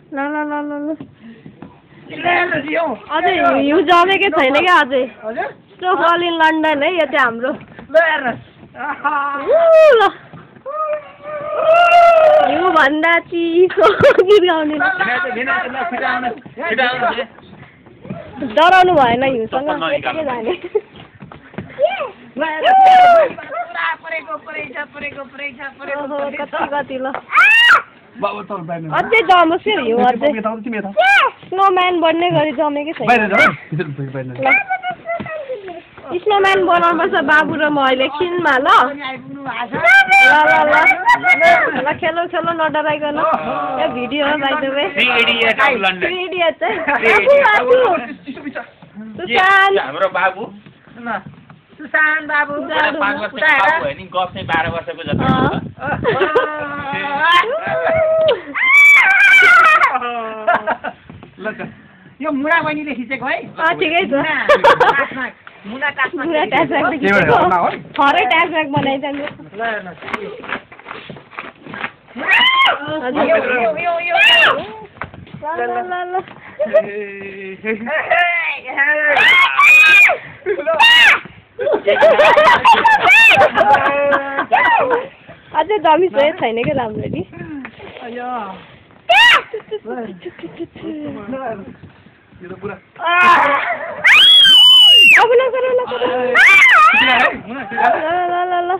ल ल ल ल ल अझै हिउँ जमेकै छैन क्या अझै स्नोफल इन लन्डन है यो चाहिँ हाम्रो ल हिउँ भन्दा चिसो गीत गाउने डराउनु भएन हिउँसँग यतिकै जाने कति कति ल अझै जमोस् क्या हिउँ अझै स्नोम्यान बन्ने गरी जमेकै छैन स्नोम्यान बनाउनुपर्छ बाबु र म अहिले खिनमा ल ल ल ल खेलौ खेलौ नडराइकन यो भिडियो हो बाइ द वे 3 इडियट चाहिँ हाम्रो बाबु सुशान बाबु नि गफ चाहिँ 12 वर्षको जति ल यो मुना बहिनीले खिचेको है ठिकै छ मुना टास्मा थरै ट्याग बनाइदिन्छ अझै जमिस छैन क्या राम्ररी अब ल ल ल ल